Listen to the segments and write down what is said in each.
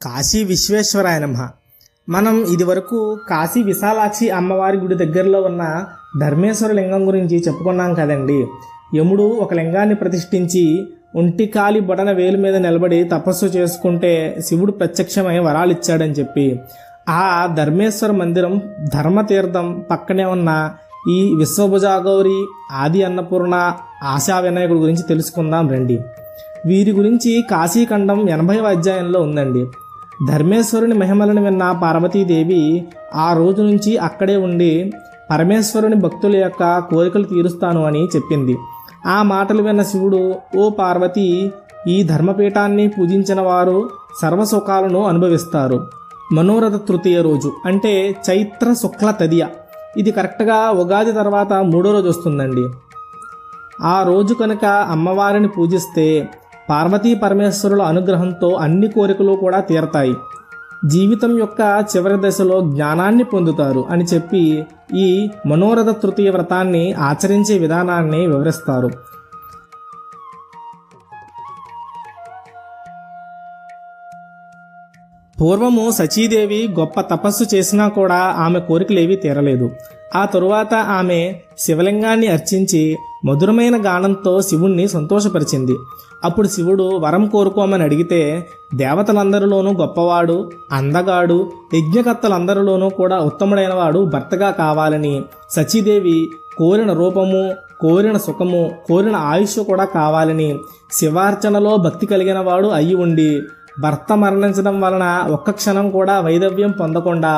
కాశీ విశ్వేశ్వరాయ నమః. మనం ఇదివరకు కాశీ విశాలాక్షి అమ్మవారి గుడి దగ్గరలో ఉన్న ధర్మేశ్వర లింగం గురించి చెప్పుకున్నాం కదండి. యముడు ఒక లింగాన్ని ప్రతిష్ఠించి ఒంటికాలి బొటన వేలు మీద నిలబడి తపస్సు చేసుకుంటే శివుడు ప్రత్యక్షమై వరాలిచ్చాడని చెప్పి, ఆ ధర్మేశ్వర మందిరం ధర్మతీర్థం పక్కనే ఉన్న ఈ విశ్వభుజాగౌరి, ఆది అన్నపూర్ణ, ఆశా వినాయకుడి గురించి తెలుసుకుందాం రండి. వీరి గురించి కాశీఖండం 80వ అధ్యాయంలో ఉందండి. ధర్మేశ్వరుని మహిమలను విన్న పార్వతీదేవి ఆ రోజు నుంచి అక్కడే ఉండి పరమేశ్వరుని భక్తుల యొక్క కోరికలు తీరుస్తాను అని చెప్పింది. ఆ మాటలు విన్న శివుడు, ఓ పార్వతి, ఈ ధర్మపీఠాన్ని పూజించిన వారు సర్వసుఖాలను అనుభవిస్తారు. మనోరథ తృతీయ రోజు అంటే చైత్ర శుక్ల తదియ, ఇది కరెక్ట్గా ఉగాది తర్వాత 3వ రోజు వస్తుందండి. ఆ రోజు కనుక అమ్మవారిని పూజిస్తే పార్వతీ పరమేశ్వరుల అనుగ్రహంతో అన్ని కోరికలు కూడా తీరతాయి, జీవితం యొక్క చివరి దశలో జ్ఞానాన్ని పొందుతారు అని చెప్పి ఈ మనోరథ తృతీయ వ్రతాన్ని ఆచరించే విధానాన్ని వివరిస్తారు. పూర్వము సచీదేవి గొప్ప తపస్సు చేసినా కూడా ఆమె కోరికలేవీ తీరలేదు. ఆ తరువాత ఆమె శివలింగాన్ని అర్చించి మధురమైన గానంతో శివుణ్ణి సంతోషపరిచింది. అప్పుడు శివుడు వరం కోరుకోమని అడిగితే, దేవతలందరిలోనూ గొప్పవాడు, అందగాడు, యజ్ఞకర్తలందరిలోనూ కూడా ఉత్తముడైనవాడు భర్తగా కావాలని, సచీదేవి కోరిన రూపము, కోరిన సుఖము, కోరిన ఆయుష్ కూడా కావాలని, శివార్చనలో భక్తి కలిగిన వాడు అయి ఉండి భర్త మరణించడం వలన ఒక్క క్షణం కూడా వైధవ్యం పొందకుండా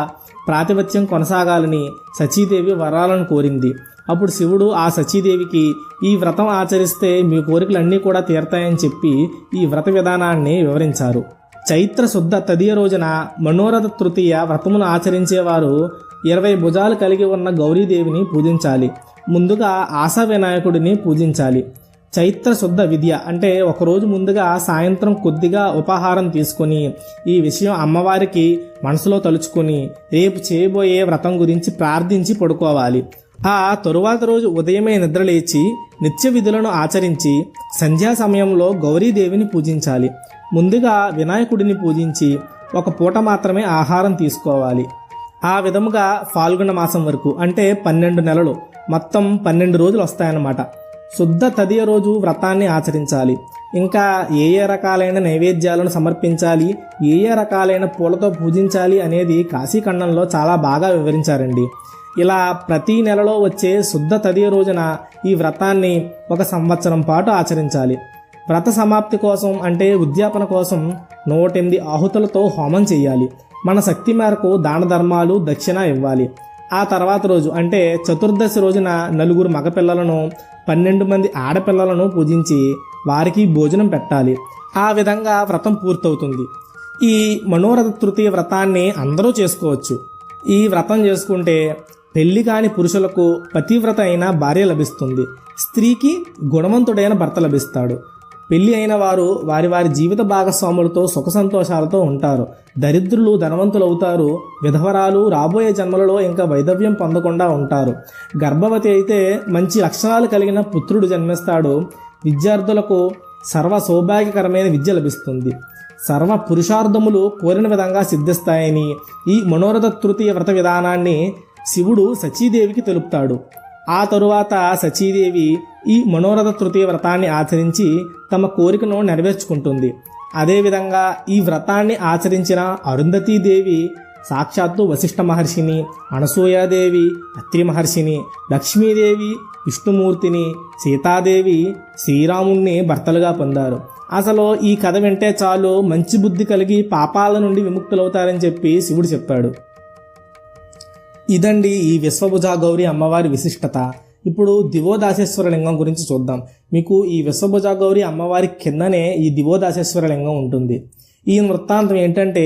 ప్రాతిపత్యం కొనసాగాలని సచీదేవి వరాలను కోరింది. అప్పుడు శివుడు ఆ సచీదేవికి, ఈ వ్రతం ఆచరిస్తే మీ కోరికలన్నీ కూడా తీరతాయని చెప్పి ఈ వ్రత విధానాన్ని వివరించారు. చైత్ర శుద్ధ తదియ రోజున మనోరథ తృతీయ వ్రతమును ఆచరించేవారు 20 భుజాలు కలిగి ఉన్న గౌరీదేవిని పూజించాలి. ముందుగా ఆశా వినాయకుడిని పూజించాలి. చైత్ర శుద్ధ విద్య అంటే ఒకరోజు ముందుగా సాయంత్రం కొద్దిగా ఉపాహారం తీసుకొని ఈ విషయం అమ్మవారికి మనసులో తలుచుకొని రేపు చేయబోయే వ్రతం గురించి ప్రార్థించి పడుకోవాలి. ఆ తరువాత రోజు ఉదయమే నిద్రలేచి నిత్య విధులను ఆచరించి సంధ్యా సమయంలో గౌరీదేవిని పూజించాలి. ముందుగా వినాయకుడిని పూజించి ఒక పూట మాత్రమే ఆహారం తీసుకోవాలి. ఆ విధముగా ఫాల్గుణ మాసం వరకు అంటే 12 నెలలు, మొత్తం 12 రోజులు వస్తాయన్నమాట. శుద్ధ తదియ రోజు వ్రతాన్ని ఆచరించాలి. ఇంకా ఏ ఏ రకాలైన నైవేద్యాలను సమర్పించాలి, ఏ ఏ రకాలైన పూలతో పూజించాలి అనేది కాశీఖండంలో చాలా బాగా వివరించారండి. ఇలా ప్రతి నెలలో వచ్చే శుద్ధ తదియ రోజున ఈ వ్రతాన్ని 1 సంవత్సరం పాటు ఆచరించాలి. వ్రత సమాప్తి కోసం అంటే ఉద్యాపన కోసం 108 ఆహుతులతో హోమం చేయాలి. మన శక్తి మేరకు దాన ధర్మాలు, దక్షిణ ఇవ్వాలి. ఆ తర్వాత రోజు అంటే చతుర్దశి రోజున 4 మగపిల్లలను, 12 మంది ఆడపిల్లలను పూజించి వారికి భోజనం పెట్టాలి. ఆ విధంగా వ్రతం పూర్తవుతుంది. ఈ మనోరథ తృతీయ వ్రతాన్ని అందరూ చేసుకోవచ్చు. ఈ వ్రతం చేసుకుంటే పెళ్లి కాని పురుషులకు పతివ్రత అయిన భార్య లభిస్తుంది, స్త్రీకి గుణవంతుడైన భర్త లభిస్తాడు. పెళ్లి అయిన వారు వారి వారి జీవిత భాగస్వాములతో సుఖ సంతోషాలతో ఉంటారు. దరిద్రులు ధనవంతులు అవుతారు. విధవరాలు రాబోయే జన్మలలో ఇంకా వైధవ్యం పొందకుండా ఉంటారు. గర్భవతి అయితే మంచి లక్షణాలు కలిగిన పుత్రుడు జన్మిస్తాడు. విద్యార్థులకు సర్వ సౌభాగ్యకరమైన విద్య లభిస్తుంది. సర్వ పురుషార్థములు కోరిన విధంగా సిద్ధిస్తాయని ఈ మనోరథ తృతీయ వ్రత విధానాన్ని శివుడు సచీదేవికి తెలుపుతాడు. ఆ తరువాత సచీదేవి ఈ మనోరథ తృతీయ వ్రతాన్ని ఆచరించి తమ కోరికను నెరవేర్చుకుంటుంది. అదేవిధంగా ఈ వ్రతాన్ని ఆచరించిన అరుంధతీదేవి సాక్షాత్తు వశిష్ఠ మహర్షిని, అనసూయాదేవి అత్రి మహర్షిని, లక్ష్మీదేవి విష్ణుమూర్తిని, సీతాదేవి శ్రీరాముణ్ణి భర్తలుగా పొందారు. అసలు ఈ కథ వింటే చాలు మంచి బుద్ధి కలిగి పాపాల నుండి విముక్తులవుతారని చెప్పి శివుడు చెప్పాడు. ఇదండి ఈ విశ్వభుజాగౌరి అమ్మవారి విశిష్టత. ఇప్పుడు దివోదాసేశ్వర లింగం గురించి చూద్దాం. మీకు ఈ విశ్వభుజాగౌరి అమ్మవారి కిందనే ఈ దివోదాసేశ్వర లింగం ఉంటుంది. ఈ వృత్తాంతం ఏంటంటే,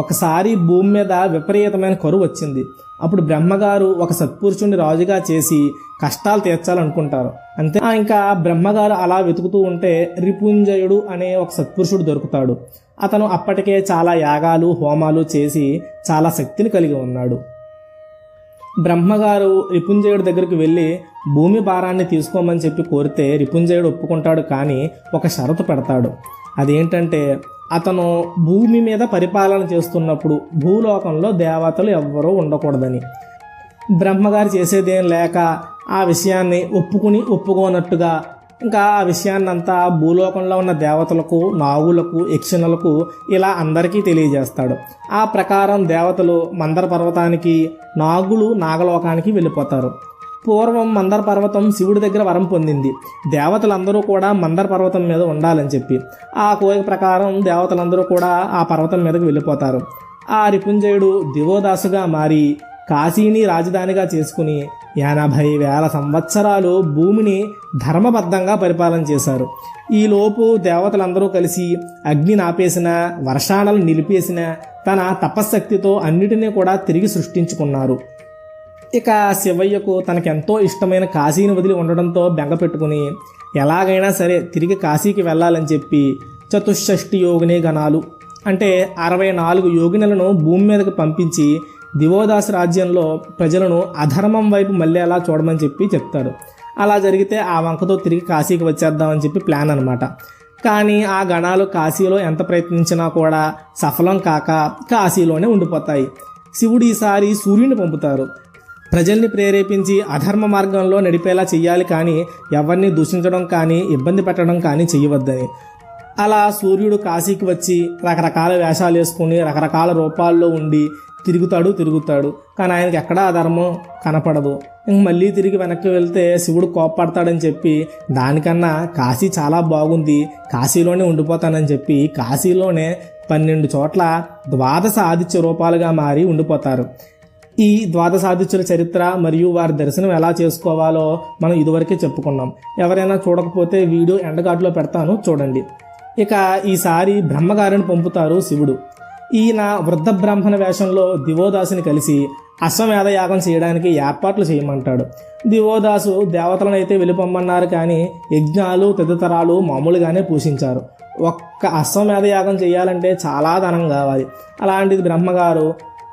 ఒకసారి భూమి మీద విపరీతమైన కరువు వచ్చింది. అప్పుడు బ్రహ్మగారు ఒక సత్పురుషుడిని రాజుగా చేసి కష్టాలు తీర్చాలనుకుంటారు. అంతే, ఇంకా బ్రహ్మగారు అలా వెతుకుతూ ఉంటే రిపుంజయుడు అనే ఒక సత్పురుషుడు దొరుకుతాడు. అతను అప్పటికే చాలా యాగాలు, హోమాలు చేసి చాలా శక్తిని కలిగి ఉన్నాడు. బ్రహ్మగారు రిపుంజయుడి దగ్గరికి వెళ్ళి భూమి భారాన్ని తీసుకోమని చెప్పి కోరితే రిపుంజయుడు ఒప్పుకుంటాడు. కానీ ఒక షరతు పెడతాడు. అదేంటంటే, అతను భూమి మీద పరిపాలన చేస్తున్నప్పుడు భూలోకంలో దేవతలు ఎవ్వరూ ఉండకూడదని. బ్రహ్మగారు చేసేదేం లేక ఆ విషయాన్ని ఒప్పుకోనట్టుగా ఇంకా ఆ విషయాన్నంతా భూలోకంలో ఉన్న దేవతలకు, నాగులకు, యక్షులకు ఇలా అందరికీ తెలియజేస్తాడు. ఆ ప్రకారం దేవతలు మందర పర్వతానికి, నాగులు నాగలోకానికి వెళ్ళిపోతారు. పూర్వం మందర పర్వతం శివుడి దగ్గర వరం పొందింది. దేవతలందరూ కూడా మందర పర్వతం మీద ఉండాలని చెప్పి ఆ కోరిక ప్రకారం దేవతలందరూ కూడా ఆ పర్వతం మీదకి వెళ్ళిపోతారు. ఆ రిపుంజయుడు దివోదాసుగా మారి కాశీని రాజధానిగా చేసుకుని 80,000 సంవత్సరాలు భూమిని ధర్మబద్ధంగా పరిపాలన చేశారు. ఈలోపు దేవతలందరూ కలిసి అగ్నిని ఆపేసిన, వర్షాలను నిలిపేసిన, తన తపశ్శక్తితో అన్నిటినీ కూడా తిరిగి సృష్టించుకున్నారు. ఇక శివయ్యకు తనకెంతో ఇష్టమైన కాశీని వదిలి ఉండడంతో బెంగ పెట్టుకుని ఎలాగైనా సరే తిరిగి కాశీకి వెళ్ళాలని చెప్పి 64 యోగిని గణాలు అంటే 64 యోగినులను భూమి మీదకి పంపించి దివోదాసు రాజ్యంలో ప్రజలను అధర్మం వైపు మళ్ళేలా చూడమని చెప్పి చెప్తాడు. అలా జరిగితే ఆ వంకతో తిరిగి కాశీకి వచ్చేద్దామని చెప్పి ప్లాన్ అనమాట. కానీ ఆ గణాలు కాశీలో ఎంత ప్రయత్నించినా కూడా సఫలం కాక కాశీలోనే ఉండిపోతాయి. శివుడు ఈసారి సూర్యుని పంపుతారు. ప్రజల్ని ప్రేరేపించి అధర్మ మార్గంలో నడిపేలా చెయ్యాలి, కానీ ఎవరిని దూషించడం కానీ ఇబ్బంది పెట్టడం కానీ చెయ్యవద్దని. అలా సూర్యుడు కాశీకి వచ్చి రకరకాల వేషాలు వేసుకుని రకరకాల రూపాల్లో ఉండి తిరుగుతాడు. కానీ ఆయనకి ఎక్కడా అధర్మం కనపడదు. ఇంక మళ్ళీ తిరిగి వెనక్కి వెళ్తే శివుడు కోప్పడతాడని చెప్పి దానికన్నా కాశీ చాలా బాగుంది, కాశీలోనే ఉండిపోతానని చెప్పి కాశీలోనే 12 చోట్ల 12 ఆదిత్య రూపాలుగా మారి ఉండిపోతారు. ఈ 12 ఆదిత్యుల చరిత్ర మరియు వారి దర్శనం ఎలా చేసుకోవాలో మనం ఇదివరకే చెప్పుకున్నాం. ఎవరైనా చూడకపోతే వీడియో ఎండగాట్లో పెడతాను, చూడండి. ఇక ఈసారి బ్రహ్మగారిని పంపుతారు శివుడు. ఈయన వృద్ధ బ్రాహ్మణ వేషంలో దివోదాసుని కలిసి అశ్వమేధ యాగం చేయడానికి ఏర్పాట్లు చేయమంటాడు. దివోదాసు దేవతలను అయితే వెళ్ళిపోమ్మన్నారు, కానీ యజ్ఞాలు తదితరాలు మామూలుగానే పూజించారు. ఒక్క అశ్వమేధ యాగం చేయాలంటే చాలా ధనం కావాలి. అలాంటిది బ్రహ్మగారు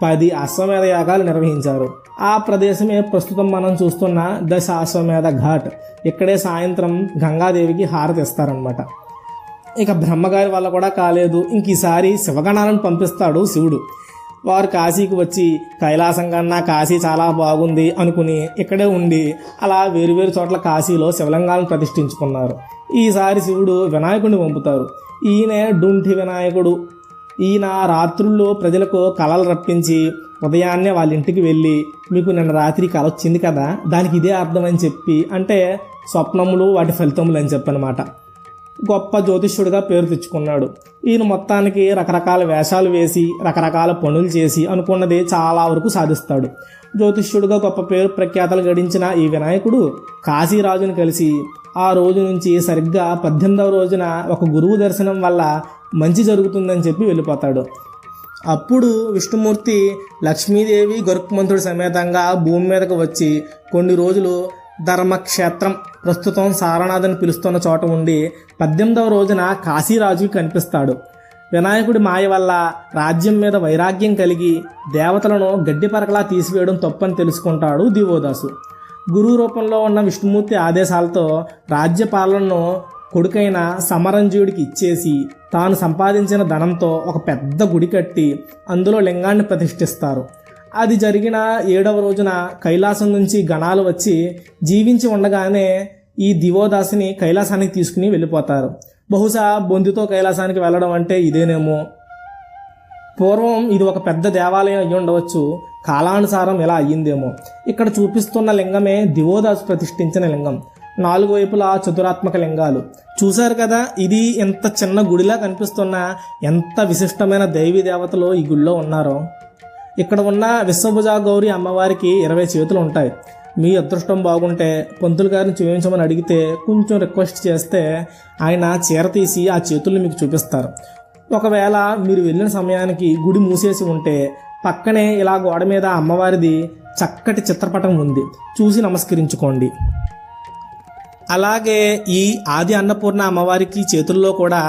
10 అశ్వమేధ యాగాలు నిర్వహించారు. ఆ ప్రదేశమే ప్రస్తుతం మనం చూస్తున్న 10 అశ్వమేధ ఘాట్. ఇక్కడే సాయంత్రం గంగాదేవికి హారతి ఇస్తారనమాట. ఇక బ్రహ్మగారి వల్ల కూడా కాలేదు. ఇంక ఈసారి శివగణాలను పంపిస్తాడు శివుడు. వారు కాశీకి వచ్చి కైలాసం కన్నా కాశీ చాలా బాగుంది అనుకుని ఇక్కడే ఉండి అలా వేరువేరు చోట్ల కాశీలో శివలింగాలను ప్రతిష్ఠించుకున్నారు. ఈసారి శివుడు వినాయకుడిని పంపుతారు. ఈయనే డుంఠి వినాయకుడు. ఈయన రాత్రుల్లో ప్రజలకు కలలు రప్పించి ఉదయాన్నే వాళ్ళ ఇంటికి వెళ్ళి మీకు నిన్న రాత్రి కల వచ్చింది కదా, దానికి ఇదే అర్థం అని చెప్పి, అంటే స్వప్నములు వాటి ఫలితములు అని చెప్పనమాట. గొప్ప జ్యోతిష్యుడిగా పేరు తెచ్చుకున్నాడు. ఈయన మొత్తానికి రకరకాల వేషాలు వేసి రకరకాల పనులు చేసి అనుకున్నది చాలా వరకు సాధిస్తాడు. జ్యోతిష్యుడిగా గొప్ప పేరు ప్రఖ్యాతలు గడించిన ఈ వినాయకుడు కాశీరాజుని కలిసి ఆ రోజు నుంచి సరిగ్గా 18వ రోజున ఒక గురువు దర్శనం వల్ల మంచి జరుగుతుందని చెప్పి వెళ్ళిపోతాడు. అప్పుడు విష్ణుమూర్తి లక్ష్మీదేవి గరుత్మంతుడి సమేతంగా భూమి మీదకు వచ్చి కొన్ని రోజులు ధర్మక్షేత్రం, ప్రస్తుతం సారనాథ్ అని పిలుస్తున్న చోట ఉండి 18వ రోజున కాశీరాజుకి కనిపిస్తాడు. వినాయకుడి మాయ వల్ల రాజ్యం మీద వైరాగ్యం కలిగి దేవతలను గడ్డిపరకలా తీసివేయడం తప్పని తెలుసుకుంటాడు దివోదాసు. గురువు రూపంలో ఉన్న విష్ణుమూర్తి ఆదేశాలతో రాజ్యపాలనను కొడుకైన సమరంజీవుడికి ఇచ్చేసి తాను సంపాదించిన ధనంతో ఒక పెద్ద గుడి కట్టి అందులో లింగాన్ని ప్రతిష్ఠిస్తారు. అది జరిగిన 7వ రోజున కైలాసం నుంచి గణాలు వచ్చి జీవించి ఉండగానే ఈ దివోదాసుని కైలాసానికి తీసుకుని వెళ్ళిపోతారు. బహుశా బొందితో కైలాసానికి వెళ్ళడం అంటే ఇదేనేమో. పూర్వం ఇది ఒక పెద్ద దేవాలయం అయ్యి ఉండవచ్చు, కాలానుసారం ఇలా అయ్యిందేమో. ఇక్కడ చూపిస్తున్న లింగమే దివోదాసు ప్రతిష్ఠించిన లింగం. 4 వైపులా చతురాత్మక లింగాలు చూశారు కదా. ఇది ఎంత చిన్న గుడిలా కనిపిస్తున్నా ఎంత విశిష్టమైన దైవీ దేవతలు ఈ గుడిలో ఉన్నారో. ఇక్కడ ఉన్న విశ్వభుజ గౌరి అమ్మవారికి 20 చేతులు ఉంటాయి. మీ అదృష్టం బాగుంటే పంతులు గారిని చూపించమని అడిగితే కొంచెం రిక్వెస్ట్ చేస్తే ఆయన చీర తీసి ఆ చేతుల్ని మీకు చూపిస్తారు. ఒకవేళ మీరు వెళ్ళిన సమయానికి గుడి మూసేసి ఉంటే పక్కనే ఇలా గోడ మీద అమ్మవారిది చక్కటి చిత్రపటం ఉంది, చూసి నమస్కరించుకోండి. అలాగే ఈ ఆది అన్నపూర్ణ అమ్మవారికి చేతుల్లో కూడా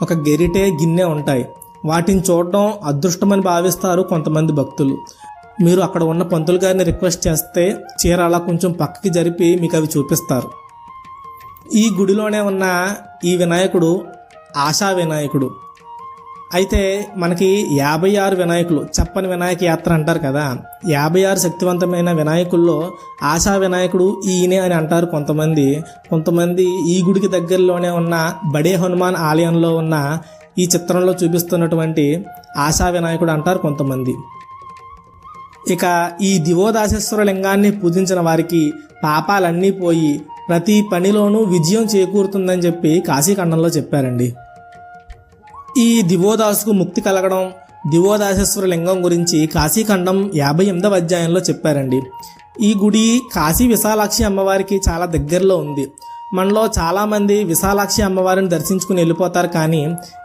ఒక గెరిటే గిన్నె ఉంటాయి. వాటిని చూడడం అదృష్టమని భావిస్తారు కొంతమంది భక్తులు. మీరు అక్కడ ఉన్న పంతులు గారిని రిక్వెస్ట్ చేస్తే చీర అలా కొంచెం పక్కకి జరిపి మీకు అవి చూపిస్తారు. ఈ గుడిలోనే ఉన్న ఈ వినాయకుడు ఆశా వినాయకుడు. అయితే మనకి 56 వినాయకులు, చెప్పని వినాయక యాత్ర అంటారు కదా, 56 శక్తివంతమైన వినాయకుల్లో ఆశా వినాయకుడు ఈయనే అని అంటారు కొంతమంది ఈ గుడికి దగ్గరలోనే ఉన్న బడే హనుమాన్ ఆలయంలో ఉన్న ఈ చిత్రంలో చూపిస్తున్నటువంటి ఆశా వినాయకుడు అంటారు కొంతమంది. ఇక ఈ దివోదాసేశ్వర లింగాన్ని పూజించిన వారికి పాపాలన్నీ పోయి ప్రతి పనిలోనూ విజయం చేకూరుతుందని చెప్పి కాశీఖండంలో చెప్పారండి. ఈ దివోదాసుకు ముక్తి కలగడం, దివోదాసేశ్వర లింగం గురించి కాశీఖండం 58వ అధ్యాయంలో చెప్పారండి. ఈ గుడి కాశీ విశాలాక్షి అమ్మవారికి చాలా దగ్గరలో ఉంది. మనలో చాలామంది విశాలాక్షి అమ్మవారిని దర్శించుకుని వెళ్ళిపోతారు, కానీ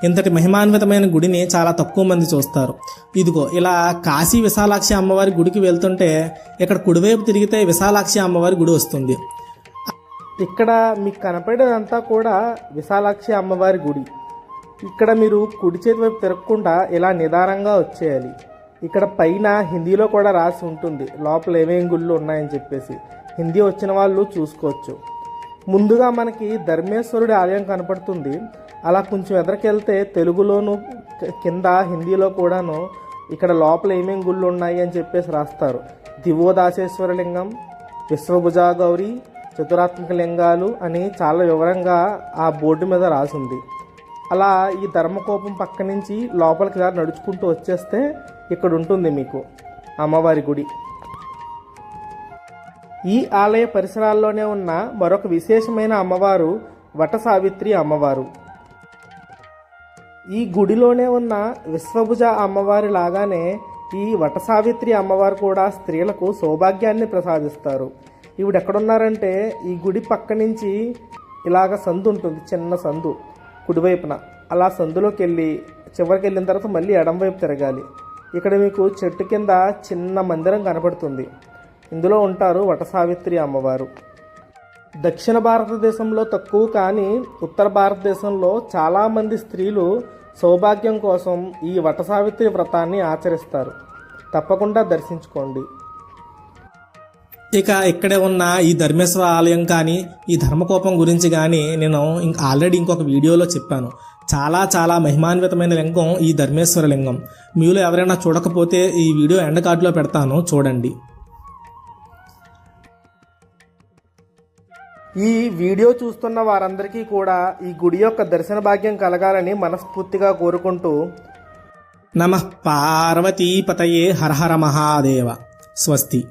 ఇంతటి మహిమాన్వితమైన గుడిని చాలా తక్కువ మంది చూస్తారు. ఇదిగో ఇలా కాశీ విశాలాక్షి అమ్మవారి గుడికి వెళ్తుంటే ఇక్కడ కుడివైపు తిరిగితే విశాలాక్షి అమ్మవారి గుడి వస్తుంది. ఇక్కడ మీకు కనపడేదంతా కూడా విశాలాక్షి అమ్మవారి గుడి. ఇక్కడ మీరు కుడి చేతి వైపు తిరగకుండా ఇలా నిదానంగా వచ్చేయాలి. ఇక్కడ పైన హిందీలో కూడా రాసి ఉంటుంది లోపల ఏమేం గుళ్ళు ఉన్నాయని చెప్పేసి. హిందీ వచ్చిన వాళ్ళు చూసుకోవచ్చు. ముందుగా మనకి ధర్మేశ్వరుడి ఆలయం కనపడుతుంది. అలా కొంచెం ఎదరికెళ్తే తెలుగులోను కింద హిందీలో కూడాను ఇక్కడ లోపల ఏమేం గుళ్ళు ఉన్నాయి అని చెప్పేసి రాస్తారు. దివోదాసేశ్వర లింగం, విశ్వభుజా గౌరి, చతురాత్మక లింగాలు అని చాలా వివరంగా ఆ బోర్డు మీద రాసింది. అలా ఈ ధర్మకోపం పక్క నుంచి లోపలికి నడుచుకుంటూ వచ్చేస్తే ఇక్కడ ఉంటుంది మీకు అమ్మవారి గుడి. ఈ ఆలయ పరిసరాల్లోనే ఉన్న మరొక విశేషమైన అమ్మవారు వట సావిత్రి అమ్మవారు. ఈ గుడిలోనే ఉన్న విశ్వభుజ అమ్మవారి లాగానే ఈ వట సావిత్రి అమ్మవారు కూడా స్త్రీలకు సౌభాగ్యాన్ని ప్రసాదిస్తారు. ఈవిడ ఎక్కడున్నారంటే ఈ గుడి పక్క నుంచి ఇలాగ సందు ఉంటుంది, చిన్న సందు కుడివైపున. అలా సందులోకి వెళ్ళి చివరికి వెళ్ళిన తర్వాత మళ్ళీ ఎడంవైపు తిరగాలి. ఇక్కడ మీకు చెట్టు కింద చిన్న మందిరం కనపడుతుంది. ఇందులో ఉంటారు వట సావిత్రి అమ్మవారు. దక్షిణ భారతదేశంలో తక్కువ, కానీ ఉత్తర భారతదేశంలో చాలామంది స్త్రీలు సౌభాగ్యం కోసం ఈ వట సావిత్రి వ్రతాన్ని ఆచరిస్తారు. తప్పకుండా దర్శించుకోండి. ఇక ఇక్కడే ఉన్న ఈ ధర్మేశ్వర ఆలయం కానీ ఈ ధర్మకోపం గురించి కానీ నేను ఆల్రెడీ ఇంకొక వీడియోలో చెప్పాను. చాలా మహిమాన్వితమైన లింగం ఈ ధర్మేశ్వర లింగం. మీలో ఎవరైనా చూడకపోతే ఈ వీడియో ఎండ్ కార్డులో పెడతాను, చూడండి. ఈ వీడియో చూస్తున్న వారందరికీ కూడా ఈ గుడి యొక్క దర్శన భాగ్యం కలగాలని మనస్ఫూర్తిగా కోరుకుంటూ నమః పార్వతీపతయే హర హర మహాదేవ. స్వస్తి.